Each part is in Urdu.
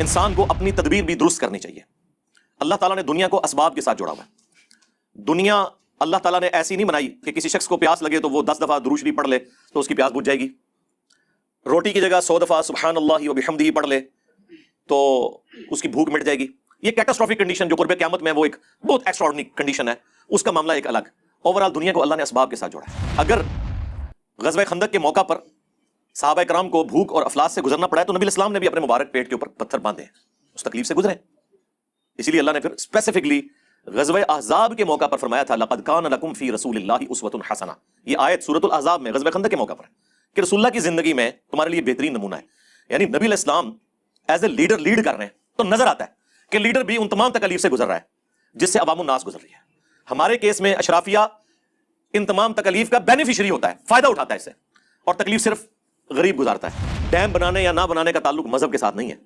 انسان کو اپنی تدبیر بھی درست کرنی چاہیے. اللہ تعالیٰ نے دنیا کو اسباب کے ساتھ جوڑا ہوا ہے. دنیا اللہ تعالیٰ نے ایسی نہیں بنائی کہ کسی شخص کو پیاس لگے تو وہ 10 دفعہ درود شریف پڑھ لے تو اس کی پیاس بجھ جائے گی. روٹی کی جگہ 100 دفعہ سبحان اللہ و بحمدہ پڑھ لے تو اس کی بھوک مٹ جائے گی. یہ کیٹاسٹرافک کنڈیشن جو قرب قیامت میں وہ ایک بہت ایکسٹراڈنری کنڈیشن ہے, اس کا معاملہ ایک الگ. اوورآل دنیا کو اللہ نے اسباب کے ساتھ جوڑا ہے. اگر غزوہ خندق کے موقع پر صحابہ کرام کو بھوک اور افلاس سے گزرنا پڑا ہے تو نبی الاسلام نے بھی اپنے مبارک پیٹ کے اوپر پتھر باندھے ہیں, اس تکلیف سے گزرے. اسی لیے اللہ نے پھر اسپیسیفکلی غزوہ احزاب کے موقع پر فرمایا تھا لقد کان لکم فی رسول اللہ اسوۃ حسنہ. یہ آیت سورۃ الاحزاب میں غزوہ خندق کے موقع پر ہے کہ رسول اللہ کی زندگی میں تمہارے لیے بہترین نمونہ ہے. یعنی نبی علیہ السلام ایز اے لیڈر لیڈ کر رہے ہیں تو نظر آتا ہے کہ لیڈر بھی ان تمام تکلیف سے گزر رہا ہے جس سے عوام الناس گزر رہی ہے. ہمارے کیس میں اشرافیہ ان تمام تکلیف کا بینیفیشری ہوتا ہے, فائدہ اٹھاتا ہے اس سے, اور تکلیف صرف غریب گزارتا ہے. ڈیم بنانے یا نہ بنانے کا تعلق مذہب کے ساتھ نہیں ہے.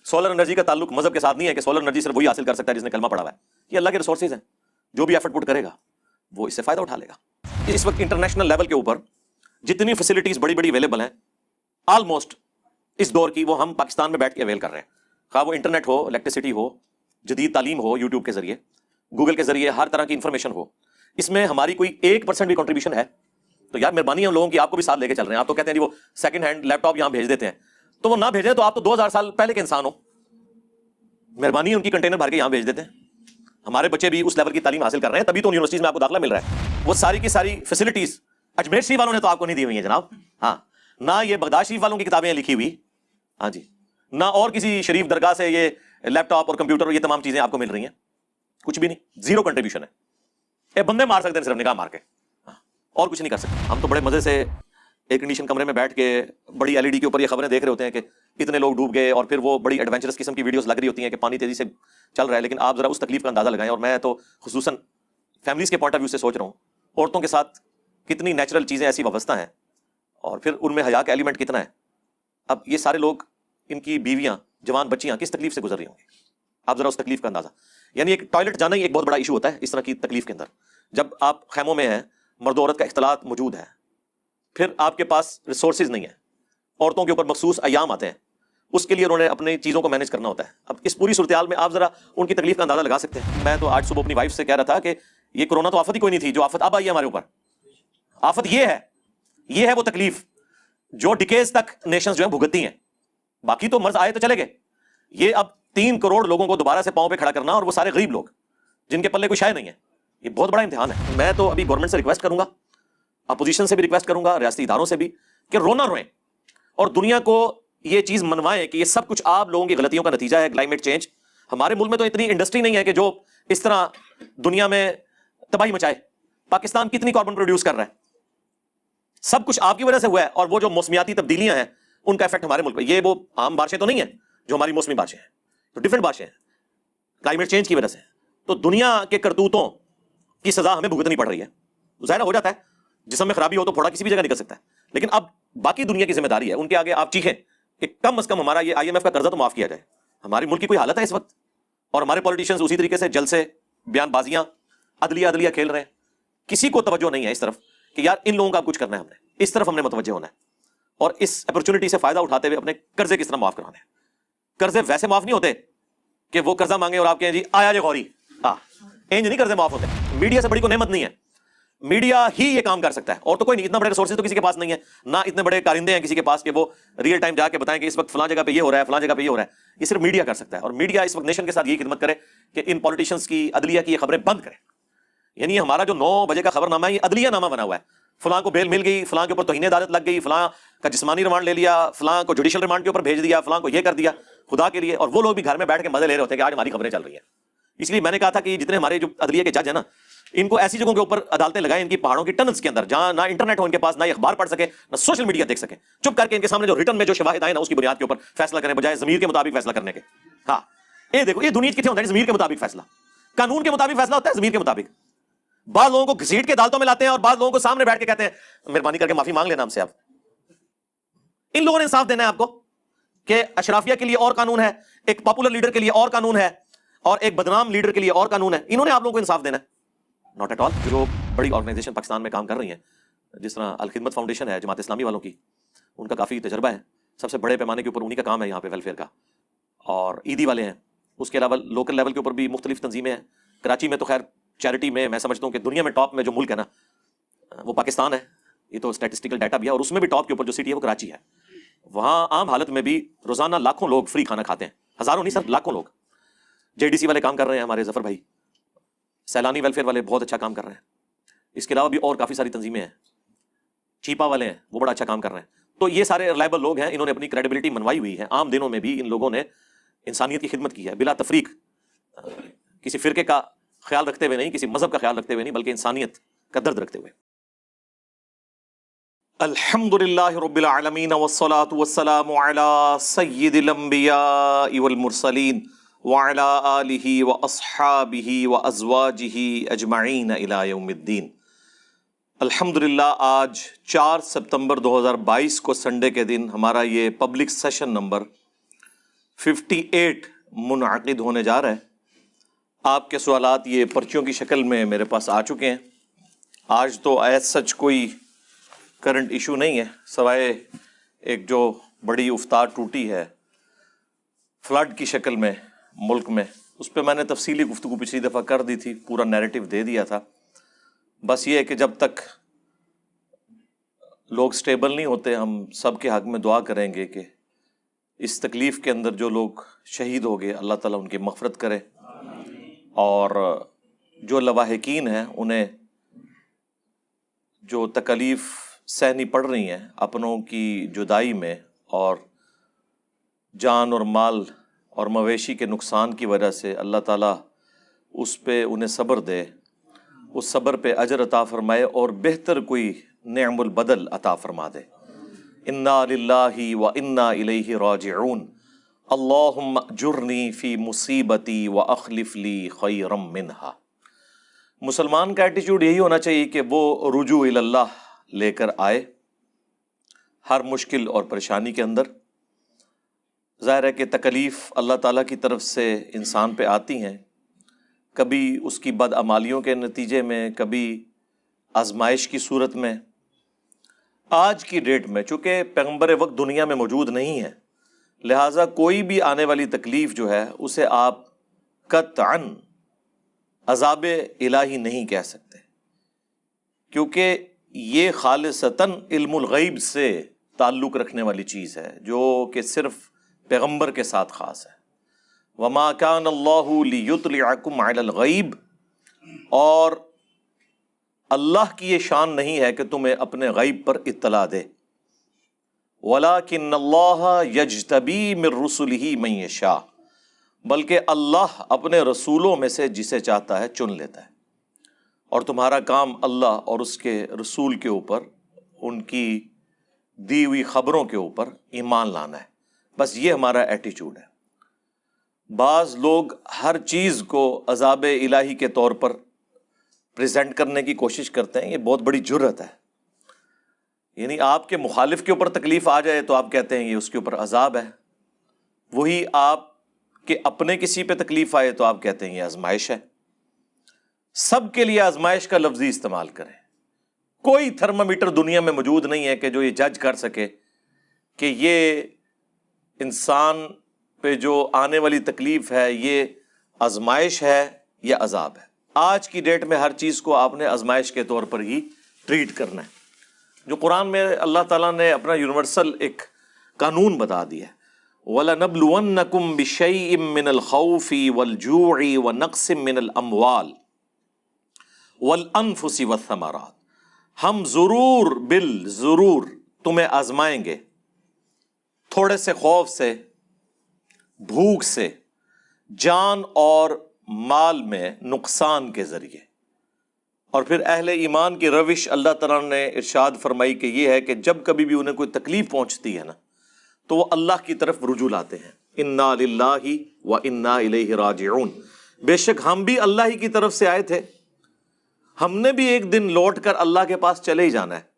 سولر انرجی کا تعلق مذہب کے ساتھ نہیں ہے کہ سولر انرجی صرف وہی حاصل کر سکتا ہے جس نے کلمہ پڑھا ہوا ہے. یہ اللہ کے ریسورسز ہیں, جو بھی ایفرٹ پٹ کرے گا وہ اس سے فائدہ اٹھا لے گا. اس وقت انٹرنیشنل لیول کے اوپر جتنی فیسلٹیز بڑی بڑی اویلیبل ہیں آلموسٹ اس دور کی, وہ ہم پاکستان میں بیٹھ کے اویل کر رہے ہیں. خواہ وہ انٹرنیٹ ہو, الیکٹریسٹی ہو, جدید تعلیم ہو, یوٹیوب کے ذریعے, گوگل کے ذریعے ہر طرح کی انفارمیشن ہو. اس میں ہماری کوئی 1% بھی کنٹریبیوشن ہے تو یار مہربانی ہے ہم لوگوں کی, آپ کو بھی ساتھ لے کے چل رہے ہیں. آپ تو کہتے ہیں وہ سیکنڈ ہینڈ لیپ ٹاپ یہاں بھیج دیتے ہیں, تو وہ نہ بھیجیں تو آپ تو 2000 سال پہلے کے انسان ہو. مہربانی ہے ان کی کنٹینر بھر کے یہاں بھیج دیتے ہیں. ہمارے بچے بھی اس لیول کی تعلیم حاصل کر رہے ہیں, تبھی تو یونیورسٹیز میں آپ کو داخلہ مل رہا ہے. وہ ساری کی ساری فیسلٹیز اجمیر شریف والوں نے تو آپ کو نہیں دی ہوئی ہیں جناب. ہاں, نہ یہ بغداد شریف والوں کی کتابیں لکھی ہوئی, ہاں جی, نہ اور کسی شریف درگاہ سے یہ لیپ ٹاپ اور کمپیوٹر اور یہ تمام چیزیں آپ کو مل رہی ہیں. کچھ بھی نہیں, زیرو کنٹریبیوشن ہے. یہ بندے مار سکتے ہیں صرف نگاہ مار کے, اور کچھ نہیں کر سکتے. ہم تو بڑے مزے سے ایئر کنڈیشن کمرے میں بیٹھ کے بڑی LED کے اوپر یہ خبریں دیکھ رہے ہوتے ہیں کہ اتنے لوگ ڈوب گئے, اور پھر وہ بڑی ایڈونچرس قسم کی ویڈیوز لگ رہی ہوتی ہیں کہ پانی تیزی سے چل رہا ہے. لیکن آپ ذرا اس تکلیف کا اندازہ لگائیں, اور میں تو خصوصاً فیملیز کے پوائنٹ آف ویو سے سوچ رہا ہوں, عورتوں کے ساتھ کتنی نیچرل چیزیں ایسی وابستہ ہیں, اور پھر ان میں حیا کا ایلیمنٹ کتنا ہے. اب یہ سارے لوگ, ان کی بیویاں, جوان بچیاں کس تکلیف سے گزر رہی ہوں گی, آپ ذرا اس تکلیف کا اندازہ. یعنی ایک ٹوائلٹ جانا ہی ایک بہت بڑا ایشو ہوتا ہے اس طرح کی تکلیف کے اندر. جب آپ خیموں میں ہیں, مرد و عورت کا اختلاط موجود ہے, پھر آپ کے پاس ریسورسز نہیں ہیں, عورتوں کے اوپر مخصوص ایام آتے ہیں, اس کے لیے انہوں نے اپنی چیزوں کو مینیج کرنا ہوتا ہے. اب اس پوری صورتحال میں آپ ذرا ان کی تکلیف کا اندازہ لگا سکتے ہیں. میں تو آج صبح اپنی وائف سے کہہ رہا تھا کہ یہ کورونا تو آفت ہی کوئی نہیں تھی, جو آفت اب آئی ہے ہمارے اوپر, آفت یہ ہے وہ تکلیف جو ڈیکیز تک نیشنز جو ہیں بھگتتی ہیں. باقی تو مرض آئے تو چلے گئے, یہ اب 3 کروڑ لوگوں کو دوبارہ سے پاؤں پہ کھڑا کرنا, اور وہ سارے غریب لوگ جن کے پلے کوئی شے نہیں ہے, یہ بہت بڑا امتحان ہے. میں تو ابھی گورنمنٹ سے ریکویسٹ کروں گا, اپوزیشن سے بھی ریکویسٹ کروں گا, ریاستی اداروں سے بھی, کہ رونا روئیں اور دنیا کو یہ چیز منوائیں کہ یہ سب کچھ آپ لوگوں کی غلطیوں کا نتیجہ ہے, کلائمیٹ چینج. ہمارے ملک میں تو اتنی انڈسٹری نہیں ہے کہ جو اس طرح دنیا میں تباہی مچائے. پاکستان کتنی کاربن پروڈیوس کر رہا ہے, سب کچھ آپ کی وجہ سے ہوا ہے. اور وہ جو موسمیاتی تبدیلیاں ہیں ان کا افیکٹ ہمارے ملک میں, یہ وہ عام بارشیں تو نہیں ہیں جو ہماری موسمی بارشیں ہیں, تو ڈفرینٹ بارشیں ہیں کلائمیٹ چینج کی وجہ سے. تو دنیا کے کرتوتوں کی سزا ہمیں بھگتنی پڑ رہی ہے. ظاہر ہو جاتا ہے جسم میں خرابی ہو تو پھوڑا کسی بھی جگہ نکل سکتا ہے, لیکن اب باقی دنیا کی ذمہ داری ہے, ان کے آگے آپ چیخیں کہ کم از کم ہمارا یہ IMF کا قرضہ تو معاف کیا جائے. ہمارے ملک کی کوئی حالت ہے اس وقت, اور ہمارے پولیٹیشینز اسی طریقے سے جلسے, بیان بازیاں, عدلیہ کھیل رہے ہیں. کسی کو توجہ نہیں ہے اس طرف کہ یار ان لوگوں کا کچھ کرنا ہے, ہم نے اس طرف ہم نے متوجہ ہونا ہے, اور اس اپرچونٹی سے فائدہ اٹھاتے ہوئے اپنے قرضے کس طرح معاف کرانے ہیں. قرضے ویسے معاف نہیں ہوتے کہ وہ قرضہ مانگے اور آپ کہیں جی آیا جے غوری, اینج نہیں قرضے معاف ہوتے. میڈیا سے بڑی کوئی نعمت نہیں ہے, میڈیا ہی یہ کام کر سکتا ہے, اور تو کوئی نہیں. اتنا بڑے ریسورسز تو کسی کے پاس نہیں ہے, نہ اتنے بڑے کارندے ہیں کسی کے پاس کہ وہ ریئل ٹائم جا کے بتائیں کہ اس وقت فلاں جگہ پہ یہ ہو رہا ہے, فلاں جگہ پہ یہ ہو رہا ہے. یہ صرف میڈیا کر سکتا ہے, اور میڈیا اس وقت نیشن کے ساتھ یہی خدمت کرے کہ ان پولیٹیشنز کی, عدلیہ کی یہ خبریں بند کرے. یعنی ہمارا جو 9 بجے کا خبر نامہ ہے یہ عدلیہ نامہ بنا ہوا ہے. فلاں کو بیل مل گئی, فلاں کے اوپر توہین عدالت لگ گئی, فلاں کا جسمانی ریمانڈ لے لیا, فلاں کو جوڈیشل ریمانڈ کے اوپر بھیج دیا, فلاں کو یہ کر دیا. خدا کے لیے, اور وہ لوگ بھی گھر میں بیٹھ کے مزے لے رہے ہوتے ہیں کہ آج ہماری خبریں چل رہی ہیں. اس لیے میں نے کہا تھا کہ جتنے ہمارے جو عدلیہ کے جج ہیں نا, ان کو ایسی جگہوں کے اوپر عدالتیں لگائیں, ان کی پہاڑوں کی ٹنلز کے اندر, جہاں نہ انٹرنیٹ ہو ان کے پاس, نہ اخبار پڑھ سکے, نہ سوشل میڈیا دیکھ سکے. چپ کر کے ان کے سامنے جو ریٹن میں جو شواہد آئے نا اس کی بنیاد کے اوپر فیصلہ کریں, بجائے ضمیر کے مطابق فیصلہ کرنے کے. ہاں, یہ دیکھو یہ دنیا کتنے ہوتا ہے ضمیر کے مطابق فیصلہ, قانون کے مطابق فیصلہ ہوتا ہے, ضمیر کے مطابق. بعض لوگوں کو گھسیٹ کے عدالتوں میں لاتے ہیں, اور بعض لوگوں کو سامنے بیٹھ کے کہتے ہیں مہربانی کر کے معافی مانگ لینا ہم سے. آپ ان لوگوں نے انصاف دینا ہے آپ کو کہ اشرافیہ کے لیے اور قانون ہے, ایک پاپولر لیڈر کے لیے اور قانون ہے, اور ایک بدنام لیڈر کے لیے اور قانون ہے. انہوں نے آپ لوگوں کو انصاف دینا ہے. Not at all. جو بڑی آرگنائزیشن پاکستان میں کام کر رہی ہیں, جس طرح الخدمت فاؤنڈیشن ہے جماعت اسلامی والوں کی, ان کا کافی تجربہ ہے, سب سے بڑے پیمانے کے اوپر انہی کا کام ہے یہاں پہ ویلفیئر کا. اور عیدی والے ہیں. اس کے علاوہ لوکل لیول کے اوپر بھی مختلف تنظیمیں ہیں. کراچی میں تو خیر چیریٹی میں سمجھتا ہوں کہ دنیا میں ٹاپ میں جو ملک ہے نا وہ پاکستان ہے. یہ تو اسٹیٹسٹیکل ڈیٹا بھی ہے, اور اس میں بھی ٹاپ کے اوپر جو سٹی ہے وہ کراچی ہے. وہاں عام حالت میں بھی روزانہ لاکھوں لوگ فری کھانا کھاتے ہیں, ہزاروں نہیں سر, لاکھوں لوگ. JDC والے کام کر رہے ہیں ہمارے ظفر بھائی, سیلانی ویلفیئر والے بہت اچھا کام کر رہے ہیں. اس کے علاوہ بھی اور کافی ساری تنظیمیں ہیں, چیپا والے ہیں وہ بڑا اچھا کام کر رہے ہیں. تو یہ سارے ریلائبل لوگ ہیں, انہوں نے اپنی کریڈیبلٹی منوائی ہوئی ہے. عام دنوں میں بھی ان لوگوں نے انسانیت کی خدمت کی ہے بلا تفریق, کسی فرقے کا خیال رکھتے ہوئے نہیں, کسی مذہب کا خیال رکھتے ہوئے نہیں, بلکہ انسانیت کا درد رکھتے ہوئے. الحمدللہ رب العالمین والصلاة والسلام علی سید الانبیاء والمرسلین وعلی آلہ واصحابہ وازواجہ اجمعین الی یوم الدین. الحمدللہ آج 4 سپتمبر 2022 کو سنڈے کے دن ہمارا یہ پبلک سیشن نمبر 58 منعقد ہونے جا رہا ہے. آپ کے سوالات یہ پرچیوں کی شکل میں میرے پاس آ چکے ہیں. آج تو ایز سچ کوئی کرنٹ ایشو نہیں ہے, سوائے ایک جو بڑی افطار ٹوٹی ہے فلڈ کی شکل میں ملک میں, اس پہ میں نے تفصیلی گفتگو پچھلی دفعہ کر دی تھی, پورا نیریٹو دے دیا تھا. بس یہ ہے کہ جب تک لوگ سٹیبل نہیں ہوتے, ہم سب کے حق میں دعا کریں گے کہ اس تکلیف کے اندر جو لوگ شہید ہو گئے اللہ تعالیٰ ان کی مغفرت کرے, اور جو لواحقین ہیں انہیں جو تکلیف سہنی پڑ رہی ہیں اپنوں کی جدائی میں اور جان اور مال اور مویشی کے نقصان کی وجہ سے, اللہ تعالیٰ اس پہ انہیں صبر دے, اس صبر پہ اجر عطا فرمائے اور بہتر کوئی نعم البدل عطا فرما دے. انا للہ و انا الیہ راجعون. اللہم اجرنی فی مصیبتی و اخلف لی خیرا منہا. مسلمان کا ایٹیچیوڈ یہی ہونا چاہیے کہ وہ رجوع اللہ لے کر آئے ہر مشکل اور پریشانی کے اندر. ظاہر ہے کہ تکلیف اللہ تعالیٰ کی طرف سے انسان پہ آتی ہیں, کبھی اس کی بدعمالیوں کے نتیجے میں, کبھی آزمائش کی صورت میں. آج کی ڈیٹ میں چونکہ پیغمبر وقت دنیا میں موجود نہیں ہے, لہٰذا کوئی بھی آنے والی تکلیف جو ہے اسے آپ قطعاً عذاب الہی نہیں کہہ سکتے, کیونکہ یہ خالصتاً علم الغیب سے تعلق رکھنے والی چیز ہے جو کہ صرف پیغمبر کے ساتھ خاص ہے. وما کان اللہ لیطلعکم علی الغیب, اور اللہ کی یہ شان نہیں ہے کہ تمہیں اپنے غیب پر اطلاع دے. ولکن اللہ یجتبی من رسلہ من یشاء, بلکہ اللہ اپنے رسولوں میں سے جسے چاہتا ہے چن لیتا ہے, اور تمہارا کام اللہ اور اس کے رسول کے اوپر, ان کی دی ہوئی خبروں کے اوپر ایمان لانا ہے. بس یہ ہمارا ایٹیچیوڈ ہے. بعض لوگ ہر چیز کو عذاب الہی کے طور پر پریزنٹ کرنے کی کوشش کرتے ہیں, یہ بہت بڑی جرأت ہے. یعنی آپ کے مخالف کے اوپر تکلیف آ جائے تو آپ کہتے ہیں یہ اس کے اوپر عذاب ہے, وہی آپ کے اپنے کسی پہ تکلیف آئے تو آپ کہتے ہیں یہ آزمائش ہے. سب کے لیے آزمائش کا لفظی استعمال کریں. کوئی تھرمامیٹر دنیا میں موجود نہیں ہے کہ جو یہ جج کر سکے کہ یہ انسان پہ جو آنے والی تکلیف ہے یہ آزمائش ہے یا عذاب ہے. آج کی ڈیٹ میں ہر چیز کو آپ نے آزمائش کے طور پر ہی ٹریٹ کرنا ہے. جو قرآن میں اللہ تعالیٰ نے اپنا یونیورسل ایک قانون بتا دیا ہے, وَلَنَبْلُوَنَّكُمْ بِشَيْءٍ مِّنَ الْخَوْفِ وَالْجُوعِ وَنَقْصٍ مِّنَ الْأَمْوَالِ وَالْأَنفُسِ وَالثَّمَرَاتِ, ہم ضرور تمہیں آزمائیں گے تھوڑے سے خوف سے, بھوک سے, جان اور مال میں نقصان کے ذریعے. اور پھر اہل ایمان کی روش اللہ تعالیٰ نے ارشاد فرمائی کہ یہ ہے کہ جب کبھی بھی انہیں کوئی تکلیف پہنچتی ہے نا تو وہ اللہ کی طرف رجوع لاتے ہیں. انا للہ و انا الیہ راجعون. بے شک ہم بھی اللہ ہی کی طرف سے آئے تھے, ہم نے بھی ایک دن لوٹ کر اللہ کے پاس چلے ہی جانا ہے.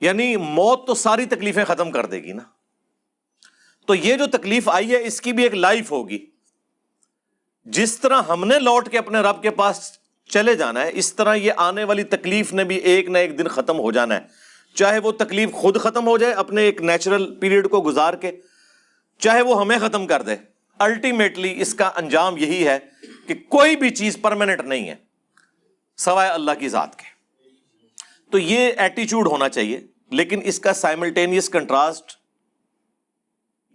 یعنی موت تو ساری تکلیفیں ختم کر دے گی نا, تو یہ جو تکلیف آئی ہے اس کی بھی ایک لائف ہوگی. جس طرح ہم نے لوٹ کے اپنے رب کے پاس چلے جانا ہے, اس طرح یہ آنے والی تکلیف نے بھی ایک نہ ایک دن ختم ہو جانا ہے. چاہے وہ تکلیف خود ختم ہو جائے اپنے ایک نیچرل پیریڈ کو گزار کے, چاہے وہ ہمیں ختم کر دے، الٹیمیٹلی اس کا انجام یہی ہے کہ کوئی بھی چیز پرماننٹ نہیں ہے سوائے اللہ کی ذات کے۔ تو یہ ایٹیچیوڈ ہونا چاہیے، لیکن اس کا سائملٹینیس کنٹراسٹ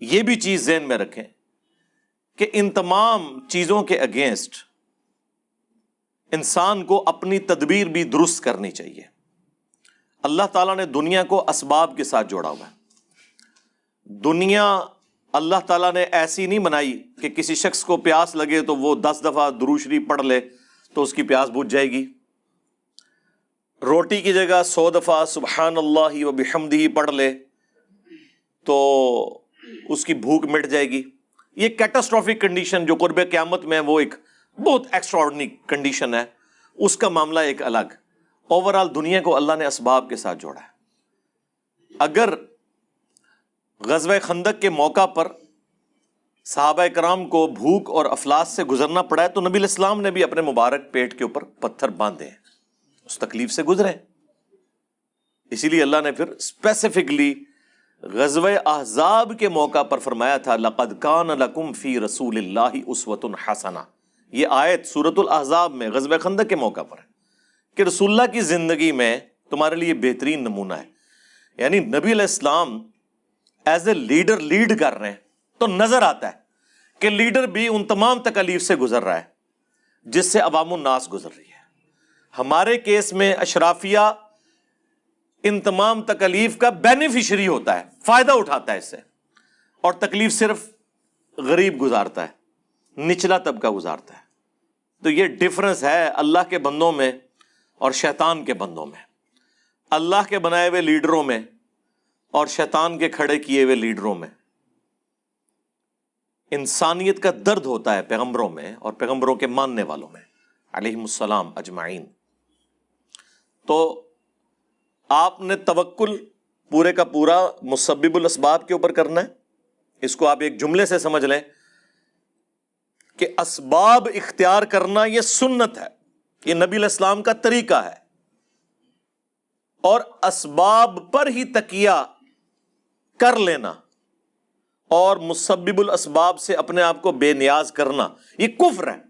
یہ بھی چیز ذہن میں رکھیں کہ ان تمام چیزوں کے اگینسٹ انسان کو اپنی تدبیر بھی درست کرنی چاہیے۔ اللہ تعالیٰ نے دنیا کو اسباب کے ساتھ جوڑا ہوا ہے۔ دنیا اللہ تعالیٰ نے ایسی نہیں بنائی کہ کسی شخص کو پیاس لگے تو وہ 10 دفعہ درود شریف پڑھ لے تو اس کی پیاس بجھ جائے گی، روٹی کی جگہ 100 دفعہ سبحان اللہ و بحمدہ پڑھ لے تو اس کی بھوک مٹ جائے گی۔ یہ کیٹاسٹرافک کنڈیشن جو قرب قیامت میں وہ ایک بہت ایکسٹراڈنری کنڈیشن ہے، اس کا معاملہ ایک الگ۔ اوورآل دنیا کو اللہ نے اسباب کے ساتھ جوڑا ہے۔ اگر غزوہ خندق کے موقع پر صحابہ کرام کو بھوک اور افلاس سے گزرنا پڑا ہے تو نبی علیہ السلام نے بھی اپنے مبارک پیٹ کے اوپر پتھر باندھے ہیں، اس تکلیف سے گزرے۔ اسی لیے اللہ نے پھر اسپیسیفکلی غزوہ احزاب کے موقع پر فرمایا تھا لَقَدْ كَانَ لَكُمْ فِي رَسُولِ اللَّهِ أُسْوَةٌ حَسَنَةٌ۔ یہ آیت سورۃ الاحزاب میں غزوہ خندق کے موقع پر ہے کہ رسول اللہ کی زندگی میں تمہارے لیے بہترین نمونہ ہے۔ یعنی نبی علیہ السلام ایز اے لیڈر لیڈ کر رہے ہیں تو نظر آتا ہے کہ لیڈر بھی ان تمام تکالیف سے گزر رہا ہے جس سے عوام الناس گزر رہی ہے۔ ہمارے کیس میں اشرافیہ ان تمام تکالیف کا بینیفیشری ہوتا ہے، فائدہ اٹھاتا ہے اس سے، اور تکلیف صرف غریب گزارتا ہے، نچلا طبقہ گزارتا ہے۔ تو یہ ڈفرنس ہے اللہ کے بندوں میں اور شیطان کے بندوں میں، اللہ کے بنائے ہوئے لیڈروں میں اور شیطان کے کھڑے کیے ہوئے لیڈروں میں۔ انسانیت کا درد ہوتا ہے پیغمبروں میں اور پیغمبروں کے ماننے والوں میں علیہم السلام اجمعین۔ تو آپ نے توکل پورے کا پورا مسبب الاسباب کے اوپر کرنا ہے۔ اس کو آپ ایک جملے سے سمجھ لیں کہ اسباب اختیار کرنا یہ سنت ہے، یہ نبی علیہ السلام کا طریقہ ہے، اور اسباب پر ہی تکیہ کر لینا اور مسبب الاسباب سے اپنے آپ کو بے نیاز کرنا یہ کفر ہے۔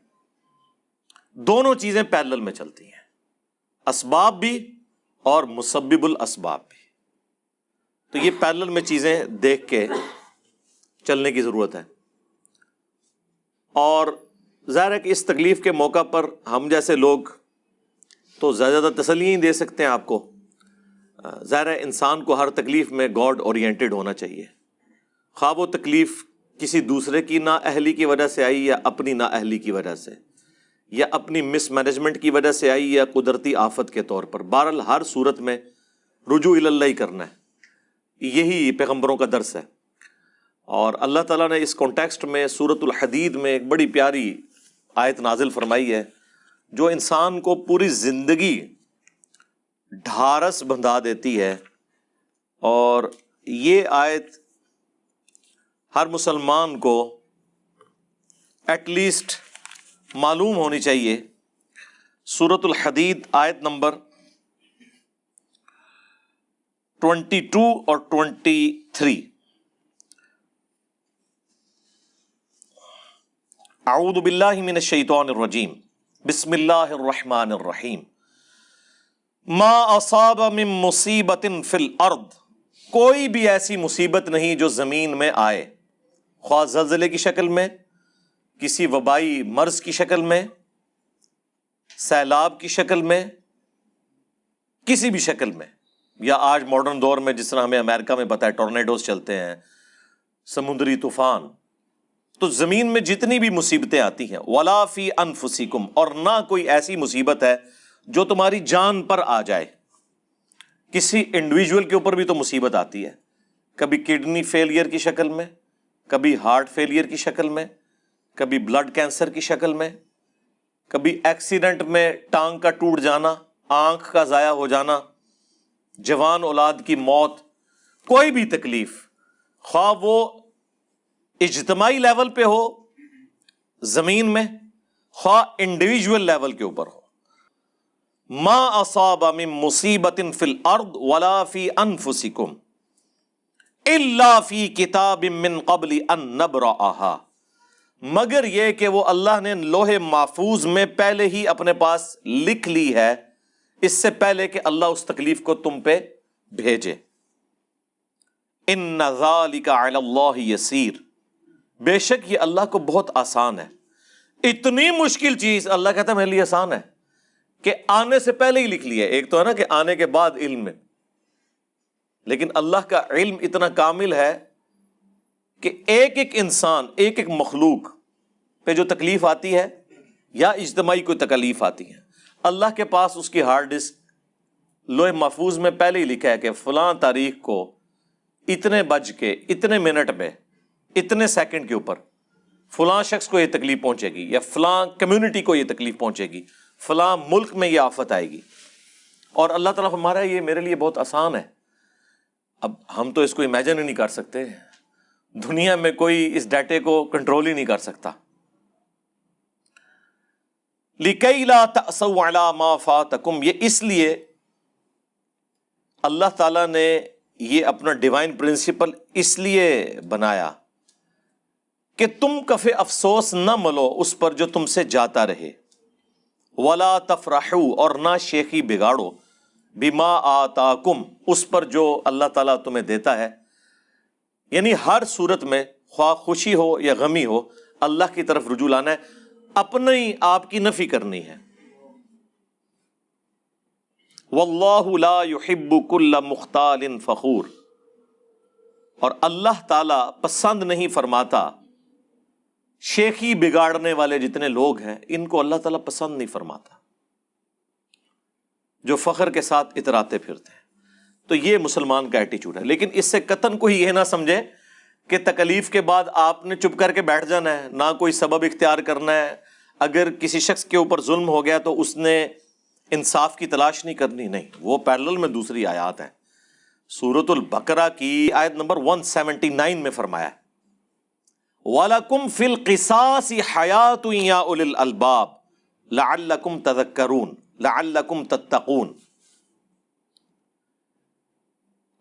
دونوں چیزیں پیرلل میں چلتی ہیں، اسباب بھی اور مسبب الاسباب بھی۔ تو یہ پیرلل میں چیزیں دیکھ کے چلنے کی ضرورت ہے۔ اور ظاہر ہے کہ اس تکلیف کے موقع پر ہم جیسے لوگ تو زیادہ تسلی ہی دے سکتے ہیں آپ کو۔ ظاہر ہے انسان کو ہر تکلیف میں گاڈ اورینٹڈ ہونا چاہیے، خواہ وہ تکلیف کسی دوسرے کی نااہلی کی وجہ سے آئی یا اپنی نااہلی کی وجہ سے، یا اپنی مس مینجمنٹ کی وجہ سے آئی یا قدرتی آفت کے طور پر، بہرحال ہر صورت میں رجوع الی اللہ ہی کرنا ہے۔ یہی پیغمبروں کا درس ہے۔ اور اللہ تعالیٰ نے اس کانٹیکسٹ میں سورۃ الحدید میں ایک بڑی پیاری آیت نازل فرمائی ہے جو انسان کو پوری زندگی ڈھارس بندھا دیتی ہے۔ اور یہ آیت ہر مسلمان کو ایٹ لیسٹ معلوم ہونی چاہیے۔ سورۃ الحدید آیت نمبر 22 اور 23۔ اعوذ باللہ من الشیطان الرجیم، بسم اللہ الرحمن الرحیم۔ ما اصاب من مصیبت فی الارض، کوئی بھی ایسی مصیبت نہیں جو زمین میں آئے، خواہ زلزلے کی شکل میں، کسی وبائی مرض کی شکل میں، سیلاب کی شکل میں، کسی بھی شکل میں، یا آج ماڈرن دور میں جس طرح ہمیں امریکہ میں پتہ ہے ٹورنیڈوز چلتے ہیں، سمندری طوفان۔ تو زمین میں جتنی بھی مصیبتیں آتی ہیں، وَلَا فِي أَنفُسِكُمْ، اور نہ کوئی ایسی مصیبت ہے جو تمہاری جان پر آ جائے۔ کسی انڈیویجول کے اوپر بھی تو مصیبت آتی ہے، کبھی کڈنی فیلئر کی شکل میں، کبھی ہارٹ فیلئر کی شکل میں، کبھی بلڈ کینسر کی شکل میں، کبھی ایکسیڈنٹ میں ٹانگ کا ٹوٹ جانا، آنکھ کا ضائع ہو جانا، جوان اولاد کی موت۔ کوئی بھی تکلیف، خواہ وہ اجتماعی لیول پہ ہو زمین میں، خواہ انڈیویجول لیول کے اوپر ہو۔ ما اصاب من مصیبت فی الارض ولا فی انفسکم الا فی کتاب من قبل ان نبرأها، مگر یہ کہ وہ اللہ نے لوح محفوظ میں پہلے ہی اپنے پاس لکھ لی ہے، اس سے پہلے کہ اللہ اس تکلیف کو تم پہ بھیجے۔ ان ذالک علی اللہ یسیر، بے شک یہ اللہ کو بہت آسان ہے۔ اتنی مشکل چیز اللہ کہتا ہے میرے لیے آسان ہے کہ آنے سے پہلے ہی لکھ لیا۔ ایک تو ہے نا کہ آنے کے بعد علم میں، لیکن اللہ کا علم اتنا کامل ہے کہ ایک ایک انسان، ایک ایک مخلوق پہ جو تکلیف آتی ہے یا اجتماعی کوئی تکلیف آتی ہے، اللہ کے پاس اس کی ہارڈ ڈسک لوح محفوظ میں پہلے ہی لکھا ہے کہ فلاں تاریخ کو اتنے بج کے اتنے منٹ میں اتنے سیکنڈ کے اوپر فلاں شخص کو یہ تکلیف پہنچے گی، یا فلاں کمیونٹی کو یہ تکلیف پہنچے گی، فلاں ملک میں یہ آفت آئے گی۔ اور اللہ تعالیٰ فرما رہا ہے یہ میرے لیے بہت آسان ہے۔ اب ہم تو اس کو امیجن ہی نہیں کر سکتے، دنیا میں کوئی اس ڈیٹے کو کنٹرول ہی نہیں کر سکتا۔ لِكَيْ لَا تَأْسَوْا عَلَىٰ مَا فَاتَكُمْ، یہ اس لیے اللہ تعالیٰ نے یہ اپنا ڈیوائن پرنسپل اس لیے بنایا کہ تم کف افسوس نہ ملو اس پر جو تم سے جاتا رہے، وَلَا تَفْرَحُوا، اور نہ شیخی بگاڑو، بِمَا آتَاكُمْ، اس پر جو اللہ تعالیٰ تمہیں دیتا ہے۔ یعنی ہر صورت میں خواہ خوشی ہو یا غمی ہو اللہ کی طرف رجوع لانا ہے، اپنی آپ کی نفی کرنی ہے۔ وَاللَّهُ لَا يُحِبُّ كُلَّ مُخْتَالٍ فَخُورٍ، اور اللہ تعالیٰ پسند نہیں فرماتا شیخی بگاڑنے والے جتنے لوگ ہیں، ان کو اللہ تعالیٰ پسند نہیں فرماتا، جو فخر کے ساتھ اتراتے پھرتے ہیں۔ تو یہ مسلمان کا ایٹیچیوڈ ہے۔ لیکن اس سے قطعاً کوئی یہ نہ سمجھے کہ تکلیف کے بعد آپ نے چپ کر کے بیٹھ جانا ہے، نہ کوئی سبب اختیار کرنا ہے۔ اگر کسی شخص کے اوپر ظلم ہو گیا تو اس نے انصاف کی تلاش نہیں کرنی، نہیں، وہ پیرلل میں دوسری آیات ہیں۔ سورۃ البقرہ کی آیت نمبر 179 میں فرمایا ہے وَلَكُمْ فِي الْقِصَاصِ حَيَاةٌ يَا أُولِي الْأَلْبَابِ لَعَلَّكُمْ تَذَكَّرُونَ لَعَلَّكُمْ تَتَّقُونَ،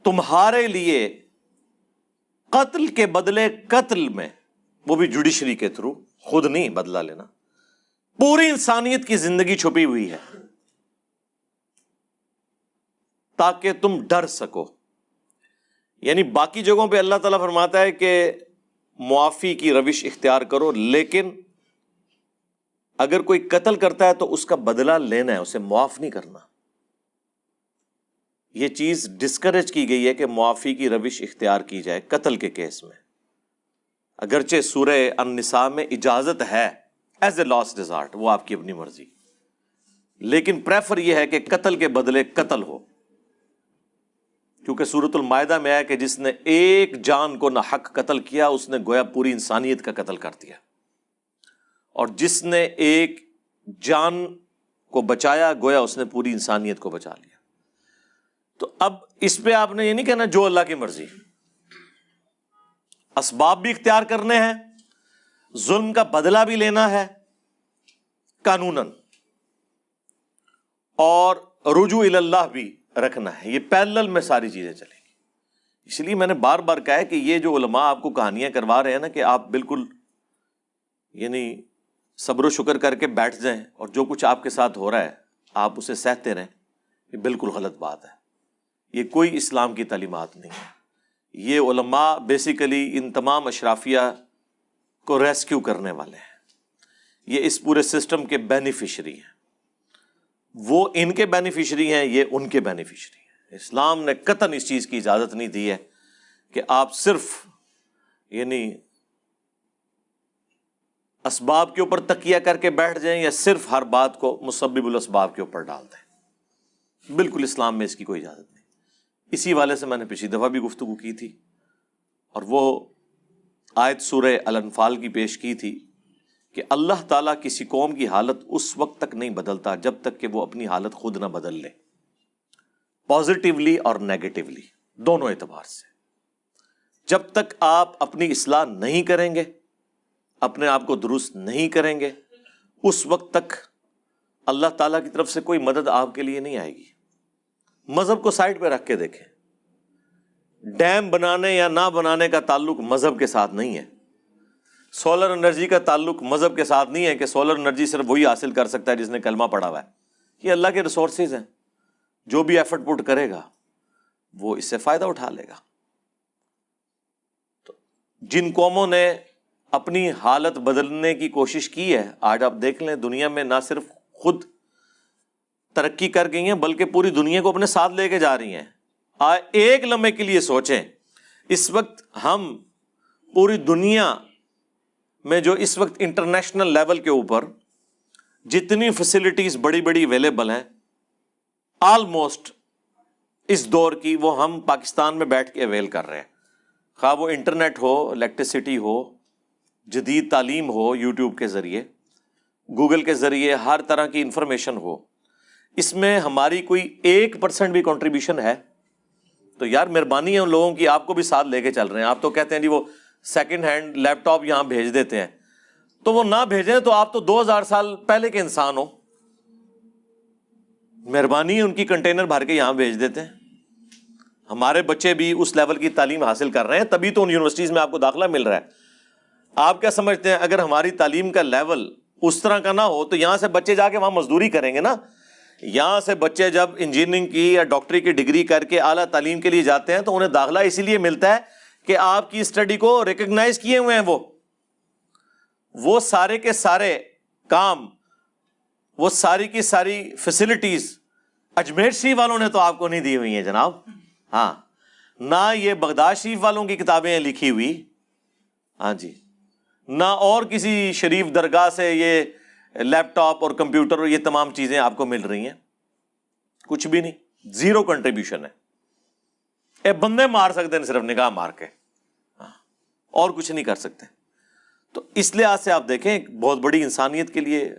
تمہارے لیے قتل کے بدلے قتل میں، وہ بھی جوڈیشری کے تھرو، خود نہیں بدلہ لینا، پوری انسانیت کی زندگی چھپی ہوئی ہے تاکہ تم ڈر سکو۔ یعنی باقی جگہوں پہ اللہ تعالیٰ فرماتا ہے کہ معافی کی روش اختیار کرو، لیکن اگر کوئی قتل کرتا ہے تو اس کا بدلہ لینا ہے، اسے معاف نہیں کرنا۔ یہ چیز ڈسکریج کی گئی ہے کہ معافی کی روش اختیار کی جائے قتل کے کیس میں، اگرچہ سورہ النساء میں اجازت ہے ایز اے لاسٹ ریزارٹ، وہ آپ کی اپنی مرضی، لیکن پریفر یہ ہے کہ قتل کے بدلے قتل ہو، کیونکہ سورۃ المائدہ میں ہے کہ جس نے ایک جان کو نہ حق قتل کیا اس نے گویا پوری انسانیت کا قتل کر دیا، اور جس نے ایک جان کو بچایا گویا اس نے پوری انسانیت کو بچا لیا۔ تو اب اس پہ آپ نے یہ نہیں کہنا جو اللہ کی مرضی، اسباب بھی اختیار کرنے ہیں، ظلم کا بدلہ بھی لینا ہے قانوناً، اور رجوع الی اللہ بھی رکھنا ہے۔ یہ پیرلل میں ساری چیزیں چلیں گی۔ اس لیے میں نے بار بار کہا ہے کہ یہ جو علماء آپ کو کہانیاں کروا رہے ہیں نا کہ آپ بالکل یعنی صبر و شکر کر کے بیٹھ جائیں اور جو کچھ آپ کے ساتھ ہو رہا ہے آپ اسے سہتے رہیں، یہ بالکل غلط بات ہے۔ یہ کوئی اسلام کی تعلیمات نہیں ہے۔ یہ علماء بیسیکلی ان تمام اشرافیہ کو ریسکیو کرنے والے ہیں، یہ اس پورے سسٹم کے بینیفیشری ہیں، وہ ان کے بینیفیشری ہیں، یہ ان کے بینیفیشری ہیں۔ اسلام نے قطعاً اس چیز کی اجازت نہیں دی ہے کہ آپ صرف یعنی اسباب کے اوپر تکیہ کر کے بیٹھ جائیں یا صرف ہر بات کو مسبب الاسباب کے اوپر ڈال دیں، بالکل اسلام میں اس کی کوئی اجازت نہیں۔ اسی والے سے میں نے پچھلی دفعہ بھی گفتگو کی تھی، اور وہ آیت سورہ الانفال کی پیش کی تھی کہ اللہ تعالیٰ کسی قوم کی حالت اس وقت تک نہیں بدلتا جب تک کہ وہ اپنی حالت خود نہ بدل لے، پازیٹیولی اور نیگیٹیولی دونوں اعتبار سے۔ جب تک آپ اپنی اصلاح نہیں کریں گے، اپنے آپ کو درست نہیں کریں گے، اس وقت تک اللہ تعالیٰ کی طرف سے کوئی مدد آپ کے لیے نہیں آئے گی۔ مذہب کو سائڈ پہ رکھ کے دیکھیں، ڈیم بنانے یا نہ بنانے کا تعلق مذہب کے ساتھ نہیں ہے. سولر انرجی کا تعلق مذہب کے ساتھ نہیں ہے کہ سولر انرجی صرف وہی حاصل کر سکتا ہے جس نے کلمہ پڑھا ہوا ہے. یہ اللہ کے ریسورسز ہیں، جو بھی ایفرٹ پٹ کرے گا وہ اس سے فائدہ اٹھا لے گا. تو جن قوموں نے اپنی حالت بدلنے کی کوشش کی ہے، آج آپ دیکھ لیں دنیا میں نہ صرف خود ترقی کر گئی ہیں بلکہ پوری دنیا کو اپنے ساتھ لے کے جا رہی ہیں. ایک لمحے کے لیے سوچیں، اس وقت ہم پوری دنیا میں جو اس وقت انٹرنیشنل لیول کے اوپر جتنی فیسلٹیز بڑی بڑی اویلیبل ہیں آلموسٹ اس دور کی، وہ ہم پاکستان میں بیٹھ کے اویل کر رہے ہیں. خواہ وہ انٹرنیٹ ہو، الیکٹریسٹی ہو، جدید تعلیم ہو یوٹیوب کے ذریعے، گوگل کے ذریعے ہر طرح کی انفارمیشن ہو. اس میں ہماری کوئی 1% بھی کنٹریبیوشن ہے تو یار مہربانی ہے ان لوگوں کی، آپ کو بھی ساتھ لے کے چل رہے ہیں. آپ تو کہتے ہیں جی وہ سیکنڈ ہینڈ لیپ ٹاپ یہاں بھیج دیتے ہیں، تو وہ نہ بھیجیں تو آپ تو 2000 سال پہلے کے انسان ہو. مہربانی ہے ان کی کنٹینر بھر کے یہاں بھیج دیتے ہیں. ہمارے بچے بھی اس لیول کی تعلیم حاصل کر رہے ہیں، تبھی تو ان یونیورسٹیز میں آپ کو داخلہ مل رہا ہے. آپ کیا سمجھتے ہیں اگر ہماری تعلیم کا لیول اس طرح کا نہ ہو تو یہاں سے بچے جا کے وہاں مزدوری کریں گے نا؟ یہاں سے بچے جب انجینئرنگ کی یا ڈاکٹری کی ڈگری کر کے اعلیٰ تعلیم کے لیے جاتے ہیں تو انہیں داخلہ اسی لیے ملتا ہے کہ آپ کی اسٹڈی کو ریکگنائز کیے ہوئے ہیں. وہ سارے کے سارے کام، وہ ساری کی ساری فیسلٹیز اجمیر شریف والوں نے تو آپ کو نہیں دی ہوئی ہیں جناب. ہاں، نہ یہ بغداد شریف والوں کی کتابیں لکھی ہوئی، ہاں جی، نہ اور کسی شریف درگاہ سے یہ لیپ ٹاپ اور کمپیوٹر اور یہ تمام چیزیں آپ کو مل رہی ہیں. کچھ بھی نہیں، زیرو کنٹریبیوشن ہے. اے بندے مار سکتے ہیں صرف نگاہ مار کے، اور کچھ نہیں کر سکتے. تو اس لحاظ سے آپ دیکھیں بہت بڑی انسانیت کے لیے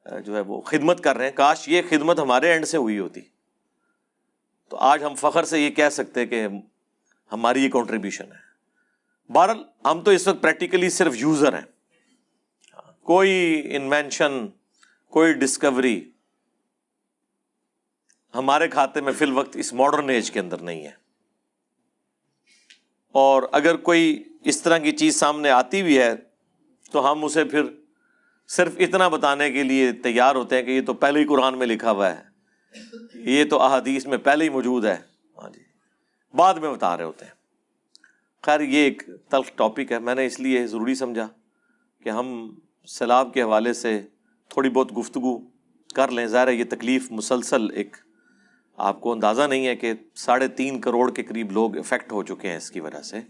جو ہے وہ خدمت کر رہے ہیں. کاش یہ خدمت ہمارے اینڈ سے ہوئی ہوتی تو آج ہم فخر سے یہ کہہ سکتے کہ ہماری یہ کنٹریبیوشن ہے. بہرحال ہم تو اس وقت پریکٹیکلی صرف یوزر ہیں. کوئی انوینشن، کوئی ڈسکوری ہمارے کھاتے میں فی الوقت اس ماڈرن ایج کے اندر نہیں ہے. اور اگر کوئی اس طرح کی چیز سامنے آتی بھی ہے تو ہم اسے پھر صرف اتنا بتانے کے لیے تیار ہوتے ہیں کہ یہ تو پہلے ہی قرآن میں لکھا ہوا ہے، یہ تو احادیث میں پہلے ہی موجود ہے، ہاں جی، بعد میں بتا رہے ہوتے ہیں. خیر یہ ایک تلخ ٹاپک ہے، میں نے اس لیے ضروری سمجھا کہ ہم سیلاب کے حوالے سے تھوڑی بہت گفتگو کر لیں. ظاہر ہے یہ تکلیف مسلسل، ایک آپ کو اندازہ نہیں ہے کہ 3.5 کروڑ کے قریب لوگ افیکٹ ہو چکے ہیں اس کی وجہ سے،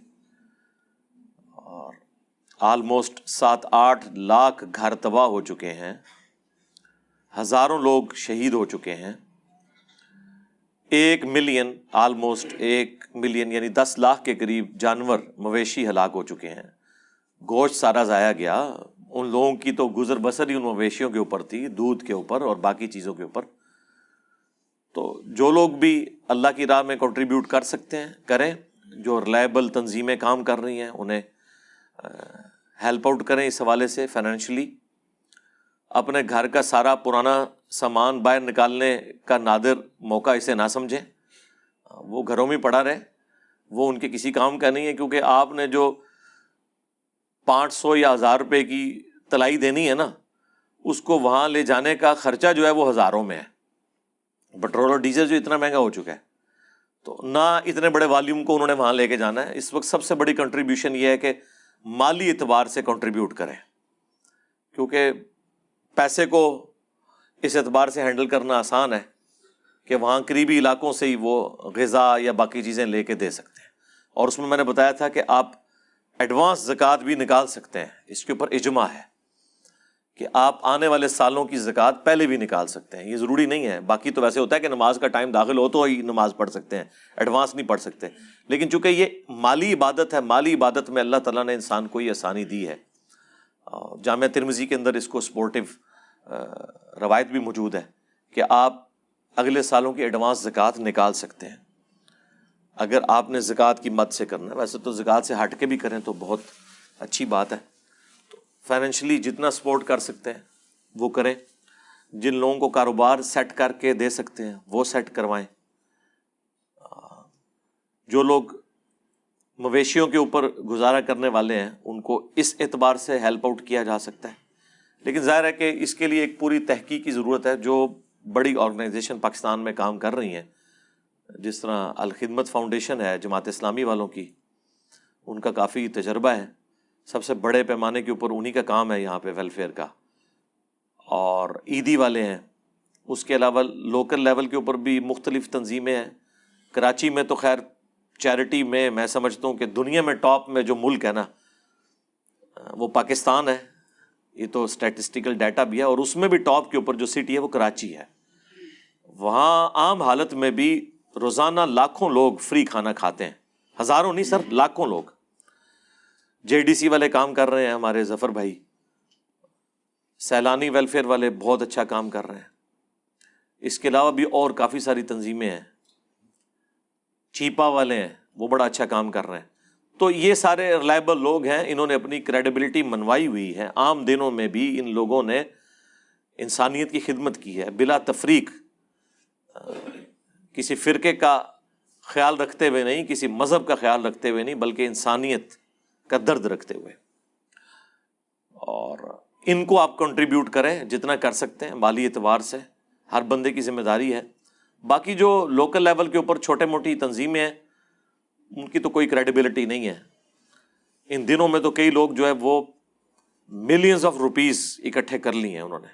اور آلموسٹ 7-8 لاکھ گھر تباہ ہو چکے ہیں، ہزاروں لوگ شہید ہو چکے ہیں، 1 ملین، آلموسٹ 1 ملین یعنی 10 لاکھ کے قریب جانور مویشی ہلاک ہو چکے ہیں. گوشت سارا ضائع گیا. ان لوگوں کی تو گزر بسر ہی ان مویشیوں کے اوپر تھی، دودھ کے اوپر اور باقی چیزوں کے اوپر. تو جو لوگ بھی اللہ کی راہ میں کنٹریبیوٹ کر سکتے ہیں کریں. جو ریلائبل تنظیمیں کام کر رہی ہیں انہیں ہیلپ آؤٹ کریں اس حوالے سے فائنینشلی. اپنے گھر کا سارا پرانا سامان باہر نکالنے کا نادر موقع اسے نہ سمجھیں، وہ گھروں میں پڑا رہے، وہ ان کے کسی کام کا نہیں ہے. کیونکہ آپ نے جو 500 یا 1000 روپے کی تلائی دینی ہے نا، اس کو وہاں لے جانے کا خرچہ جو ہے وہ ہزاروں میں ہے. پٹرول اور ڈیزل جو اتنا مہنگا ہو چکا ہے، تو نہ اتنے بڑے والیوم کو انہوں نے وہاں لے کے جانا ہے. اس وقت سب سے بڑی کنٹریبیوشن یہ ہے کہ مالی اعتبار سے کنٹریبیوٹ کریں، کیونکہ پیسے کو اس اعتبار سے ہینڈل کرنا آسان ہے کہ وہاں قریبی علاقوں سے ہی وہ غذا یا باقی چیزیں لے کے دے سکتے ہیں. اور اس میں نے بتایا تھا کہ آپ ایڈوانس زکوٰۃ بھی نکال سکتے ہیں. اس کے اوپر اجماع ہے کہ آپ آنے والے سالوں کی زکوٰۃ پہلے بھی نکال سکتے ہیں. یہ ضروری نہیں ہے، باقی تو ویسے ہوتا ہے کہ نماز کا ٹائم داخل ہو تو ہی نماز پڑھ سکتے ہیں، ایڈوانس نہیں پڑھ سکتے. لیکن چونکہ یہ مالی عبادت ہے، مالی عبادت میں اللہ تعالیٰ نے انسان کو یہ آسانی دی ہے. جامعہ ترمذی کے اندر اس کو سپورٹیو روایت بھی موجود ہے کہ آپ اگلے سالوں کی ایڈوانس زکوٰۃ نکال سکتے ہیں اگر آپ نے زکوٰۃ کی مد سے کرنا ہے. ویسے تو زکوٰۃ سے ہٹ کے بھی کریں تو بہت اچھی بات ہے. تو فائنینشلی جتنا سپورٹ کر سکتے ہیں وہ کریں. جن لوگوں کو کاروبار سیٹ کر کے دے سکتے ہیں وہ سیٹ کروائیں. جو لوگ مویشیوں کے اوپر گزارا کرنے والے ہیں ان کو اس اعتبار سے ہیلپ آؤٹ کیا جا سکتا ہے، لیکن ظاہر ہے کہ اس کے لیے ایک پوری تحقیق کی ضرورت ہے۔ جو بڑی آرگنائزیشن پاکستان میں کام کر رہی ہیں، جس طرح الخدمت فاؤنڈیشن ہے جماعت اسلامی والوں کی، ان کا کافی تجربہ ہے، سب سے بڑے پیمانے کے اوپر انہی کا کام ہے یہاں پہ ویلفیئر کا، اور عیدی والے ہیں۔ اس کے علاوہ لوکل لیول کے اوپر بھی مختلف تنظیمیں ہیں۔ کراچی میں تو خیر چیریٹی میں سمجھتا ہوں کہ دنیا میں ٹاپ میں جو ملک ہے نا وہ پاکستان ہے، یہ تو اسٹیٹسٹیکل ڈیٹا بھی ہے، اور اس میں بھی ٹاپ کے اوپر جو سٹی ہے وہ کراچی ہے۔ وہاں عام حالت میں بھی روزانہ لاکھوں لوگ فری کھانا کھاتے ہیں، ہزاروں نہیں سر، لاکھوں لوگ۔ جے ڈی سی والے کام کر رہے ہیں، ہمارے ظفر بھائی، سیلانی ویلفیئر والے بہت اچھا کام کر رہے ہیں۔ اس کے علاوہ بھی اور کافی ساری تنظیمیں ہیں، چیپا والے ہیں، وہ بڑا اچھا کام کر رہے ہیں۔ تو یہ سارے ریلائبل لوگ ہیں، انہوں نے اپنی کریڈیبلٹی منوائی ہوئی ہے۔ عام دنوں میں بھی ان لوگوں نے انسانیت کی خدمت کی ہے، بلا تفریق، کسی فرقے کا خیال رکھتے ہوئے نہیں، کسی مذہب کا خیال رکھتے ہوئے نہیں، بلکہ انسانیت کا درد رکھتے ہوئے۔ اور ان کو آپ کنٹریبیوٹ کریں جتنا کر سکتے ہیں مالی اعتبار سے، ہر بندے کی ذمہ داری ہے۔ باقی جو لوکل لیول کے اوپر چھوٹے موٹی تنظیمیں ہیں ان کی تو کوئی کریڈیبلٹی نہیں ہے۔ ان دنوں میں تو کئی لوگ جو ہے وہ ملینز آف روپیز اکٹھے کر لی ہیں انہوں نے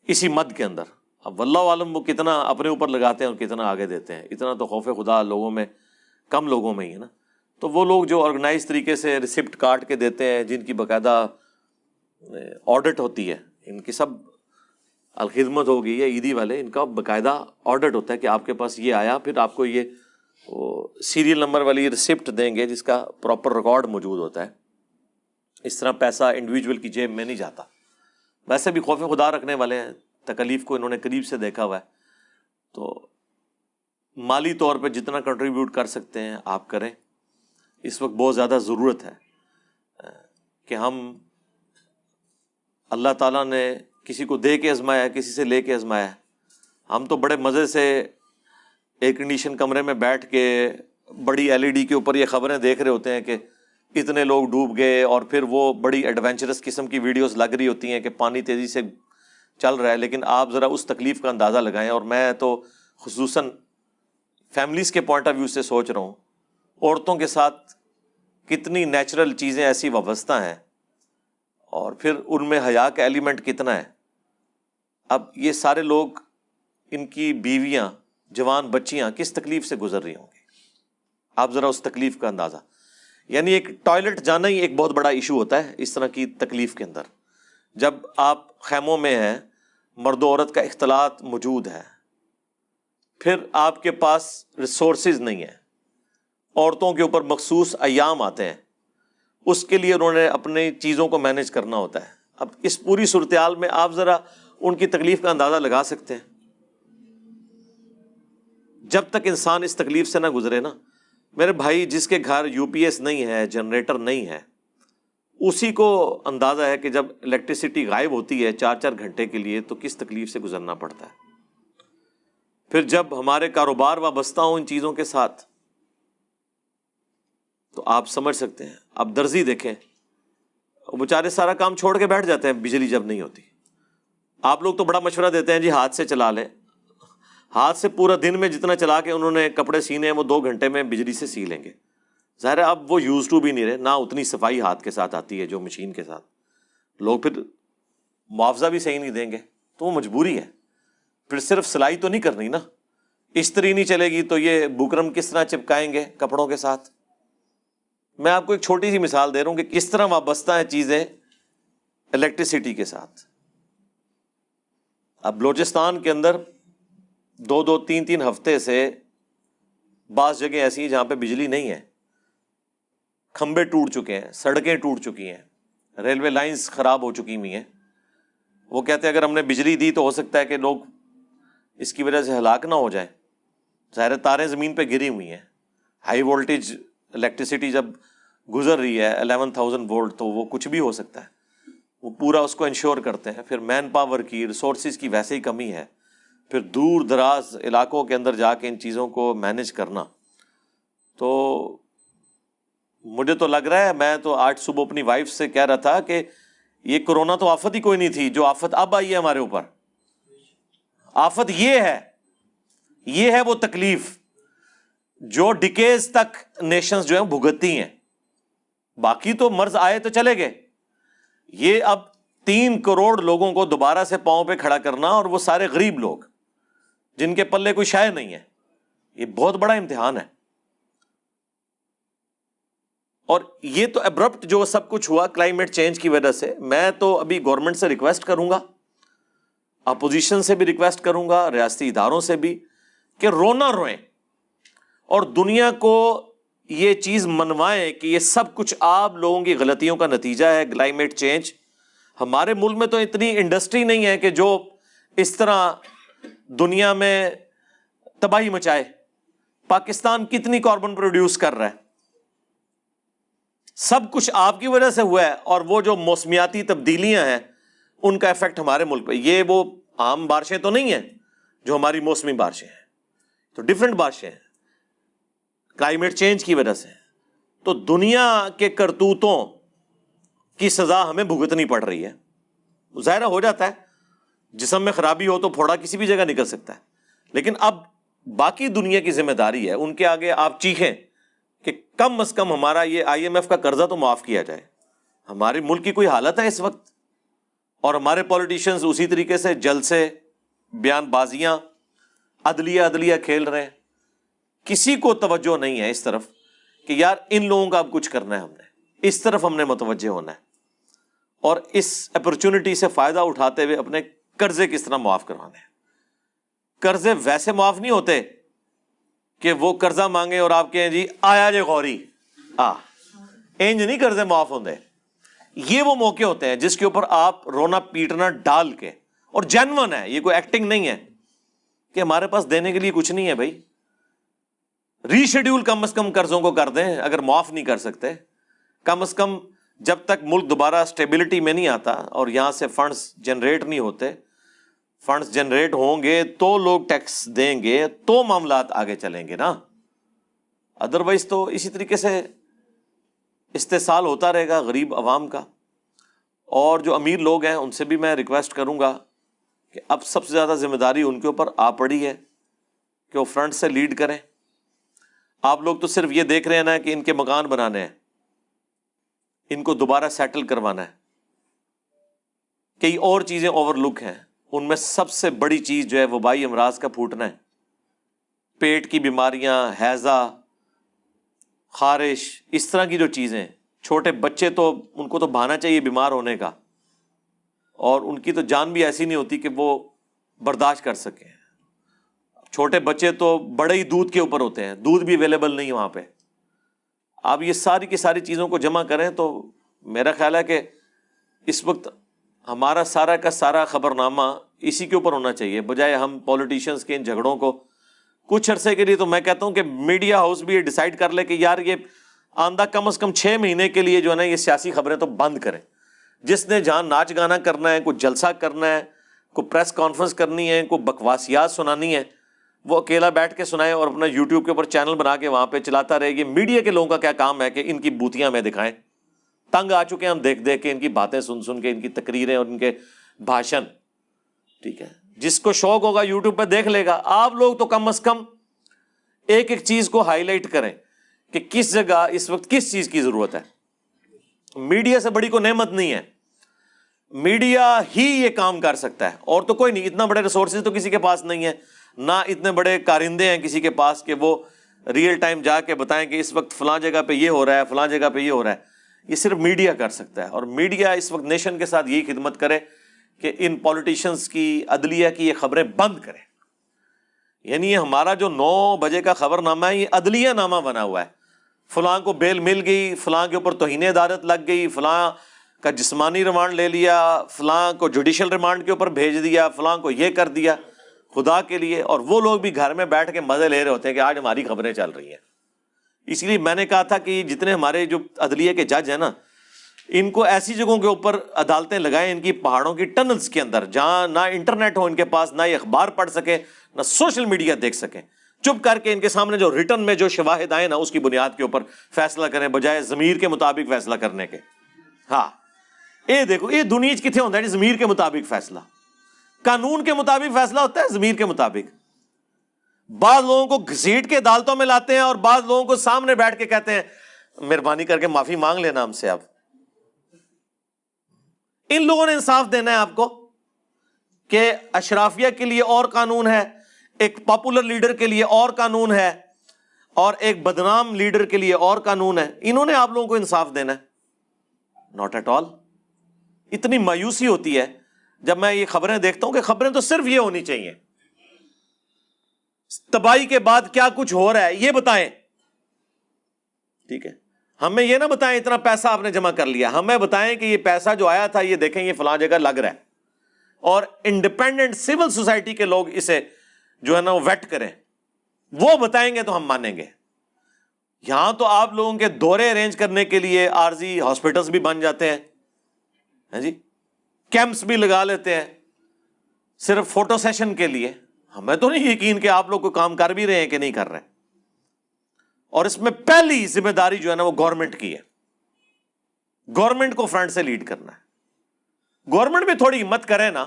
اسی مد کے اندر۔ اب واللہ عالم وہ کتنا اپنے اوپر لگاتے ہیں اور کتنا آگے دیتے ہیں، اتنا تو خوف خدا لوگوں میں کم لوگوں میں ہی ہے نا۔ تو وہ لوگ جو آرگنائز طریقے سے ریسپٹ کاٹ کے دیتے ہیں، جن کی باقاعدہ آڈٹ ہوتی ہے، ان کی سب الخدمت ہوگی یا عیدی والے، ان کا باقاعدہ آڈٹ ہوتا ہے کہ آپ کے پاس یہ آیا، پھر آپ کو یہ سیریل نمبر والی ریسپٹ دیں گے جس کا پراپر ریکارڈ موجود ہوتا ہے۔ اس طرح پیسہ انڈیویجول کی جیب میں نہیں جاتا۔ ویسے بھی خوف خدا رکھنے والے ہیں، تکلیف کو انہوں نے قریب سے دیکھا ہوا ہے، تو مالی طور پہ جتنا کنٹریبیوٹ کر سکتے ہیں آپ کریں۔ اس وقت بہت زیادہ ضرورت ہے کہ ہم، اللہ تعالیٰ نے کسی کو دے کے آزمایا ہے، کسی سے لے کے آزمایا ہے۔ ہم تو بڑے مزے سے ایئر کنڈیشن کمرے میں بیٹھ کے بڑی ایل ای ڈی کے اوپر یہ خبریں دیکھ رہے ہوتے ہیں کہ اتنے لوگ ڈوب گئے، اور پھر وہ بڑی ایڈونچرس قسم کی ویڈیوز لگ رہی ہوتی ہیں کہ پانی تیزی سے چل رہا ہے، لیکن آپ ذرا اس تکلیف کا اندازہ لگائیں۔ اور میں تو خصوصاً فیملیز کے پوائنٹ آف ویو سے سوچ رہا ہوں، عورتوں کے ساتھ کتنی نیچرل چیزیں ایسی وابستہ ہیں، اور پھر ان میں حیا کا ایلیمنٹ کتنا ہے۔ اب یہ سارے لوگ، ان کی بیویاں، جوان بچیاں کس تکلیف سے گزر رہی ہوں گی، آپ ذرا اس تکلیف کا اندازہ۔ یعنی ایک ٹوائلٹ جانا ہی ایک بہت بڑا ایشو ہوتا ہے اس طرح کی تکلیف کے اندر۔ جب آپ خیموں میں ہیں، مرد و عورت کا اختلاط موجود ہے، پھر آپ کے پاس ریسورسز نہیں ہیں، عورتوں کے اوپر مخصوص ایام آتے ہیں، اس کے لیے انہوں نے اپنی چیزوں کو مینیج کرنا ہوتا ہے۔ اب اس پوری صورتحال میں آپ ذرا ان کی تکلیف کا اندازہ لگا سکتے ہیں۔ جب تک انسان اس تکلیف سے نہ گزرے نا میرے بھائی، جس کے گھر یو پی ایس نہیں ہے، جنریٹر نہیں ہے، اسی کو اندازہ ہے کہ جب الیکٹریسٹی غائب ہوتی ہے 4-4 گھنٹے کے لیے تو کس تکلیف سے گزرنا پڑتا ہے۔ پھر جب ہمارے کاروبار وابستہ ہوں ان چیزوں کے ساتھ تو آپ سمجھ سکتے ہیں۔ اب درزی دیکھیں، وہ بیچارے سارا کام چھوڑ کے بیٹھ جاتے ہیں بجلی جب نہیں ہوتی۔ آپ لوگ تو بڑا مشورہ دیتے ہیں جی ہاتھ سے چلا لیں، ہاتھ سے پورا دن میں جتنا چلا کے انہوں نے کپڑے سینے ہیں وہ 2 گھنٹے میں بجلی سے سی لیں گے۔ ظاہر ہے اب وہ یوز ٹو بھی نہیں رہے، نہ اتنی صفائی ہاتھ کے ساتھ آتی ہے جو مشین کے ساتھ۔ لوگ پھر معاوضہ بھی صحیح نہیں دیں گے، تو وہ مجبوری ہے۔ پھر صرف سلائی تو نہیں کرنی نا، استری نہیں چلے گی تو یہ بکرم کس طرح چپکائیں گے کپڑوں کے ساتھ۔ میں آپ کو ایک چھوٹی سی مثال دے رہا ہوں کہ کس طرح وابستہ ہیں چیزیں الیکٹریسٹی کے ساتھ۔ اب بلوچستان کے اندر 2-3 ہفتے سے بعض جگہ ایسی ہیں جہاں پہ بجلی نہیں ہے، کھمبے ٹوٹ چکے ہیں، سڑکیں ٹوٹ چکی ہیں، ریلوے لائنز خراب ہو چکی ہوئی ہیں۔ وہ کہتے ہیں اگر ہم نے بجلی دی تو ہو سکتا ہے کہ لوگ اس کی وجہ سے ہلاک نہ ہو جائیں۔ ظاہر تاریں زمین پہ گری ہوئی ہیں، ہائی وولٹیج الیکٹریسٹی جب گزر رہی ہے 11,000 وولٹ تو وہ کچھ بھی ہو سکتا ہے۔ وہ پورا اس کو انشور کرتے ہیں۔ پھر مین پاور کی، ریسورسز کی ویسے ہی کمی ہے، پھر دور دراز علاقوں کے اندر جا کے ان چیزوں کو مینیج کرنا۔ تو مجھے تو لگ رہا ہے، میں تو آج صبح اپنی وائف سے کہہ رہا تھا کہ یہ کورونا تو آفت ہی کوئی نہیں تھی جو آفت اب آئی ہے ہمارے اوپر. آفت یہ ہے وہ تکلیف جو ڈیکیز تک نیشنز جو ہیں بھگتتی ہیں. باقی تو مرض آئے تو چلے گئے، یہ اب 3 کروڑ لوگوں کو دوبارہ سے پاؤں پہ کھڑا کرنا، اور وہ سارے غریب لوگ جن کے پلے کوئی شے نہیں ہے، یہ بہت بڑا امتحان ہے. اور یہ تو ابرپٹ جو سب کچھ ہوا کلائمیٹ چینج کی وجہ سے. میں تو ابھی گورنمنٹ سے ریکویسٹ کروں گا، اپوزیشن سے بھی ریکویسٹ کروں گا، ریاستی اداروں سے بھی، کہ رونا روئیں اور دنیا کو یہ چیز منوائیں کہ یہ سب کچھ آپ لوگوں کی غلطیوں کا نتیجہ ہے کلائمیٹ چینج. ہمارے ملک میں تو اتنی انڈسٹری نہیں ہے کہ جو اس طرح دنیا میں تباہی مچائے. پاکستان کتنی کاربن پروڈیوس کر رہا ہے؟ سب کچھ آپ کی وجہ سے ہوا ہے. اور وہ جو موسمیاتی تبدیلیاں ہیں ان کا ایفیکٹ ہمارے ملک پہ، یہ وہ عام بارشیں تو نہیں ہیں جو ہماری موسمی بارشیں ہیں، تو ڈفرینٹ بارشیں ہیں کلائمیٹ چینج کی وجہ سے. تو دنیا کے کرتوتوں کی سزا ہمیں بھگتنی پڑ رہی ہے. ظاہر ہو جاتا ہے جسم میں خرابی ہو تو پھوڑا کسی بھی جگہ نکل سکتا ہے، لیکن اب باقی دنیا کی ذمہ داری ہے، ان کے آگے آپ چیخیں کہ کم از کم ہمارا یہ IMF کا قرضہ تو معاف کیا جائے. ہمارے ملک کی کوئی حالت ہے اس وقت، اور ہمارے پولیٹیشنز اسی طریقے سے جلسے، بیان بازیاں، عدلیہ کھیل رہے ہیں. کسی کو توجہ نہیں ہے اس طرف کہ یار ان لوگوں کا اب کچھ کرنا ہے، ہم نے اس طرف ہم نے متوجہ ہونا ہے، اور اس اپرچونٹی سے فائدہ اٹھاتے ہوئے اپنے قرضے کس طرح معاف کروانے ہیں. قرضے ویسے معاف نہیں ہوتے کہ وہ قرضہ مانگے اور آپ کہیں جی آیا جے غوری انج نہیں قرضے معاف ہوندے. یہ وہ موقع ہوتے ہیں جس کے اوپر آپ رونا پیٹنا ڈال کے، اور جینون ہے، یہ کوئی ایکٹنگ نہیں ہے کہ ہمارے پاس دینے کے لیے کچھ نہیں ہے. بھائی ری شیڈیول کم از کم قرضوں کو کر دیں، اگر معاف نہیں کر سکتے کم از کم جب تک ملک دوبارہ سٹیبلٹی میں نہیں آتا اور یہاں سے فنڈز جنریٹ نہیں ہوتے. فنڈز جنریٹ ہوں گے تو لوگ ٹیکس دیں گے تو معاملات آگے چلیں گے نا. ادروائز تو اسی طریقے سے استحصال ہوتا رہے گا غریب عوام کا. اور جو امیر لوگ ہیں ان سے بھی میں ریکویسٹ کروں گا کہ اب سب سے زیادہ ذمہ داری ان کے اوپر آ پڑی ہے کہ وہ فرنٹ سے لیڈ کریں. آپ لوگ تو صرف یہ دیکھ رہے ہیں نا کہ ان کے مکان بنانے ہیں، ان کو دوبارہ سیٹل کروانا ہے. کئی اور چیزیں اوور لک ہیں، ان میں سب سے بڑی چیز جو ہے وبائی امراض کا پھوٹنا ہے. پیٹ کی بیماریاں، ہیضہ، خارش، اس طرح کی جو چیزیں. چھوٹے بچے تو ان کو تو بہانا چاہیے بیمار ہونے کا، اور ان کی تو جان بھی ایسی نہیں ہوتی کہ وہ برداشت کر سکیں. چھوٹے بچے تو بڑے ہی دودھ کے اوپر ہوتے ہیں، دودھ بھی اویلیبل نہیں وہاں پہ. آپ یہ ساری کی ساری چیزوں کو جمع کریں تو میرا خیال ہے کہ اس وقت ہمارا سارا کا سارا خبر نامہ اسی کے اوپر ہونا چاہیے، بجائے ہم پولیٹیشنز کے ان جھگڑوں کو. کچھ عرصے کے لیے تو میں کہتا ہوں کہ میڈیا ہاؤس بھی یہ ڈیسائیڈ کر لے کہ یار یہ آندہ کم از کم 6 مہینے کے لیے جو ہے نا یہ سیاسی خبریں تو بند کریں. جس نے جہاں ناچ گانا کرنا ہے، کوئی جلسہ کرنا ہے، کوئی پریس کانفرنس کرنی ہے، کوئی بکواسیات سنانی ہے، وہ اکیلا بیٹھ کے سنائے اور اپنا یوٹیوب کے اوپر چینل بنا کے وہاں پہ چلاتا رہے. یہ میڈیا کے لوگوں کا کیا کام ہے کہ ان کی بوتیاں میں دکھائیں؟ تنگ آ چکے ہیں ہم دیکھ دیکھ کے ان کی باتیں سن کے، ان کی تقریریں اور ان کے بھاشن. ٹھیک ہے، جس کو شوق ہوگا یوٹیوب پہ دیکھ لے گا. آپ لوگ تو کم از کم ایک ایک چیز کو ہائی لائٹ کریں کہ کس جگہ اس وقت کس چیز کی ضرورت ہے. میڈیا سے بڑی کوئی نعمت نہیں ہے، میڈیا ہی یہ کام کر سکتا ہے، اور تو کوئی نہیں. اتنا بڑے ریسورسز تو کسی کے پاس نہیں ہے، نہ اتنے بڑے کارندے ہیں کسی کے پاس کہ وہ ریئل ٹائم جا کے بتائیں کہ اس وقت فلاں جگہ پہ یہ ہو رہا ہے، فلاں جگہ پہ یہ ہو رہا ہے. یہ صرف میڈیا کر سکتا ہے، اور میڈیا اس وقت نیشن کے ساتھ یہی خدمت کرے کہ ان پولیٹیشنز کی، عدلیہ کی یہ خبریں بند کرے. یعنی یہ ہمارا جو 9 بجے کا خبر نامہ ہے یہ عدلیہ نامہ بنا ہوا ہے. فلاں کو بیل مل گئی، فلاں کے اوپر توہین عدالت لگ گئی، فلاں کا جسمانی ریمانڈ لے لیا، فلاں کو جوڈیشل ریمانڈ کے اوپر بھیج دیا، فلاں کو یہ کر دیا. خدا کے لیے، اور وہ لوگ بھی گھر میں بیٹھ کے مزے لے رہے ہوتے ہیں کہ آج ہماری خبریں چل رہی ہیں. اس لیے میں نے کہا تھا کہ جتنے ہمارے جو عدلیہ کے جج ہیں نا، ان کو ایسی جگہوں کے اوپر عدالتیں لگائیں، ان کی پہاڑوں کی ٹنلز کے اندر، جہاں نہ انٹرنیٹ ہو ان کے پاس، نہ یہ اخبار پڑھ سکیں، نہ سوشل میڈیا دیکھ سکیں. چپ کر کے ان کے سامنے جو ریٹن میں جو شواہد آئے نا اس کی بنیاد کے اوپر فیصلہ کریں بجائے ضمیر کے مطابق فیصلہ کرنے کے. ہاں یہ دیکھو یہ دنیا کتنے ہوتا ہے ضمیر کے مطابق فیصلہ. قانون کے مطابق فیصلہ ہوتا ہے ضمیر کے مطابق. بعض لوگوں کو گھسیٹ کے عدالتوں میں لاتے ہیں اور بعض لوگوں کو سامنے بیٹھ کے کہتے ہیں مہربانی کر کے معافی مانگ لینا ہم سے. اب ان لوگوں نے انصاف دینا ہے آپ کو کہ اشرافیہ کے لیے اور قانون ہے, ایک پاپولر لیڈر کے لیے اور قانون ہے, اور ایک بدنام لیڈر کے لیے اور قانون ہے. انہوں نے آپ لوگوں کو انصاف دینا ہے؟ Not at all. اتنی مایوسی ہوتی ہے جب میں یہ خبریں دیکھتا ہوں کہ خبریں تو صرف یہ ہونی چاہیے تباہی کے بعد کیا کچھ ہو رہا ہے یہ بتائیں. ٹھیک ہے, ہمیں یہ نہ بتائیں اتنا پیسہ آپ نے جمع کر لیا, ہمیں بتائیں کہ یہ پیسہ جو آیا تھا یہ دیکھیں یہ فلاں جگہ لگ رہا ہے, اور انڈیپینڈنٹ سول سوسائٹی کے لوگ اسے جو ہے نا وہ ویٹ کریں, وہ بتائیں گے تو ہم مانیں گے. یہاں تو آپ لوگوں کے دورے ارینج کرنے کے لیے عارضی ہاسپٹلس بھی بن جاتے ہیں جی, کیمپس بھی لگا لیتے ہیں صرف فوٹو سیشن کے لیے. ہمیں تو نہیں یقین کہ آپ لوگ کوئی کام کر بھی رہے ہیں کہ نہیں کر رہے. اور اس میں پہلی ذمہ داری جو ہے نا وہ گورنمنٹ کی ہے. گورنمنٹ کو فرنٹ سے لیڈ کرنا ہے. گورنمنٹ بھی تھوڑی ہمت کرے نا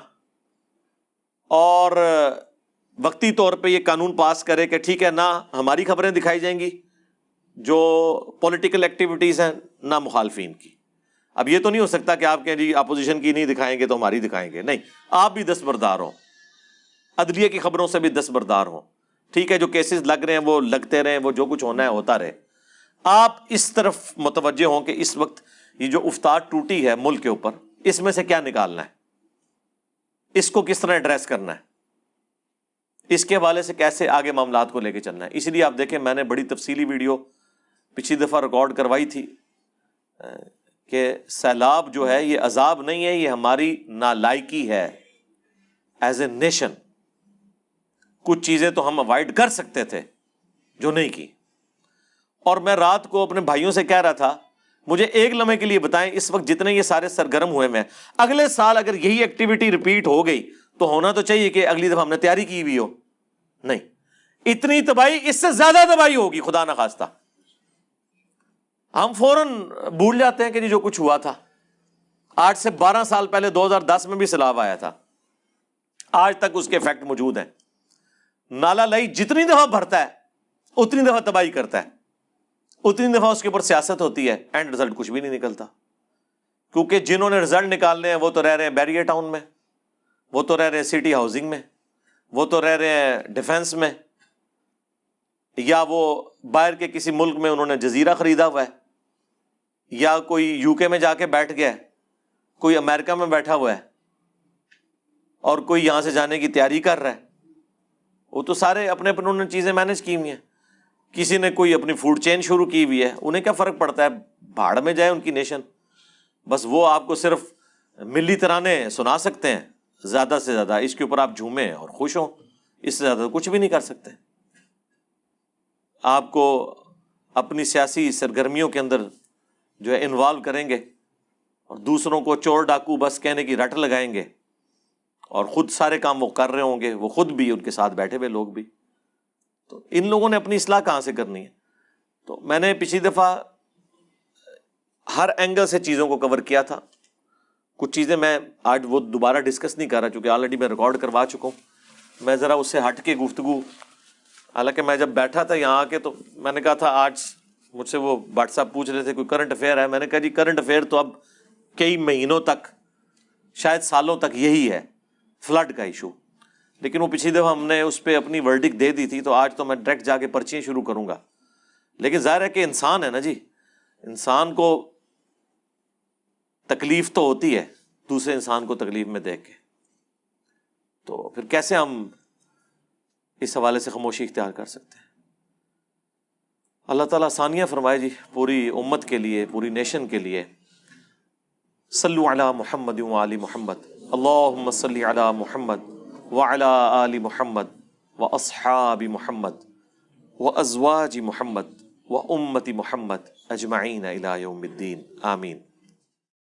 اور وقتی طور پہ یہ قانون پاس کرے کہ ٹھیک ہے نہ ہماری خبریں دکھائی جائیں گی جو پولیٹیکل ایکٹیویٹیز ہیں نہ مخالفین کی. اب یہ تو نہیں ہو سکتا کہ آپ کہیں جی اپوزیشن کی نہیں دکھائیں گے تو ہماری دکھائیں گے. نہیں, آپ بھی دستبردار ہوں, عدلیہ کی خبروں سے بھی دستبردار ہوں. ٹھیک ہے, جو کیسز لگ رہے ہیں وہ لگتے رہیں, وہ جو کچھ ہونا ہے ہوتا رہے. آپ اس طرف متوجہ ہوں کہ اس وقت یہ جو افتاد ٹوٹی ہے ملک کے اوپر, اس میں سے کیا نکالنا ہے, اس کو کس طرح ایڈریس کرنا ہے, اس کے حوالے سے کیسے آگے معاملات کو لے کے چلنا ہے. اسی لیے آپ دیکھیں میں نے بڑی تفصیلی ویڈیو پچھلی دفعہ ریکارڈ کروائی تھی کہ سیلاب جو ہے یہ عذاب نہیں ہے, یہ ہماری نالائکی ہے ایز اے نیشن. کچھ چیزیں تو ہم اوائڈ کر سکتے تھے جو نہیں کی. اور میں رات کو اپنے بھائیوں سے کہہ رہا تھا مجھے ایک لمحے کے لیے بتائیں اس وقت جتنے یہ سارے سرگرم ہوئے میں, اگلے سال اگر یہی ایکٹیویٹی ریپیٹ ہو گئی تو ہونا تو چاہیے کہ اگلی دفعہ ہم نے تیاری کی ہوئی ہو. نہیں, اتنی تباہی, اس سے زیادہ تباہی ہوگی خدا نہ خواستہ. ہم فوراً بھول جاتے ہیں کہ جی جو کچھ ہوا تھا. آج سے 12 سال پہلے 2010 میں بھی سیلاب آیا تھا, آج تک اس کے افیکٹ موجود ہیں. نالا لئی جتنی دفعہ بھرتا ہے اتنی دفعہ تباہی کرتا ہے, اتنی دفعہ اس کے اوپر سیاست ہوتی ہے, اینڈ رزلٹ کچھ بھی نہیں نکلتا. کیونکہ جنہوں نے رزلٹ نکالنے ہیں وہ تو رہ رہے ہیں بیریئر ٹاؤن میں, وہ تو رہ رہے ہیں سٹی ہاؤسنگ میں, وہ تو رہ رہے ہیں ڈیفنس میں, یا وہ باہر کے کسی ملک میں انہوں نے جزیرہ خریدا ہوا ہے, یا کوئی یو کے میں جا کے بیٹھ گیا ہے, کوئی امریکہ میں بیٹھا ہوا ہے, اور کوئی یہاں سے جانے کی تیاری کر رہا ہے. وہ تو سارے اپنے اپنے انہوں نے چیزیں مینج کی ہوئی ہیں. کسی نے کوئی اپنی فوڈ چین شروع کی ہوئی ہے, انہیں کیا فرق پڑتا ہے, بھاڑ میں جائے ان کی نیشن. بس وہ آپ کو صرف ملی ترانے سنا سکتے ہیں زیادہ سے زیادہ, اس کے اوپر آپ جھومیں اور خوش ہوں, اس سے زیادہ کچھ بھی نہیں کر سکتے. آپ کو اپنی سیاسی سرگرمیوں کے اندر جو ہے انوالو کریں گے اور دوسروں کو چور ڈاکو بس کہنے کی رٹ لگائیں گے, اور خود سارے کام وہ کر رہے ہوں گے, وہ خود بھی ان کے ساتھ بیٹھے ہوئے لوگ بھی. تو ان لوگوں نے اپنی اصلاح کہاں سے کرنی ہے؟ تو میں نے پچھلی دفعہ ہر اینگل سے چیزوں کو کور کیا تھا. کچھ چیزیں میں آج وہ دوبارہ ڈسکس نہیں کر رہا چونکہ آلریڈی میں ریکارڈ کروا چکا ہوں. میں ذرا اس سے ہٹ کے گفتگو, حالانکہ میں جب بیٹھا تھا یہاں آ کے تو میں نے کہا تھا آج مجھ سے وہ بٹ صاحب پوچھ رہے تھے کوئی کرنٹ افیئر ہے, میں نے کہا جی کرنٹ افیئر تو اب کئی مہینوں تک شاید سالوں تک یہی ہے, فلڈ کا ایشو. لیکن وہ پچھلی دفعہ ہم نے اس پہ اپنی ورڈک دے دی تھی, تو آج تو میں ڈائریکٹ جا کے پرچیاں شروع کروں گا. لیکن ظاہر ہے کہ انسان ہے نا جی, انسان کو تکلیف تو ہوتی ہے دوسرے انسان کو تکلیف میں دیکھ کے, تو پھر کیسے ہم اس حوالے سے خاموشی اختیار کر سکتے ہیں؟ اللہ تعالیٰ آسانیاں فرمائے جی پوری امت کے لیے, پوری نیشن کے لیے. صلو علی محمد و آل محمد, اللہم صلی علی محمد وعلی آل محمد واصحاب محمد وازواج محمد وامت محمد اجمعین الی یوم الدین, آمین.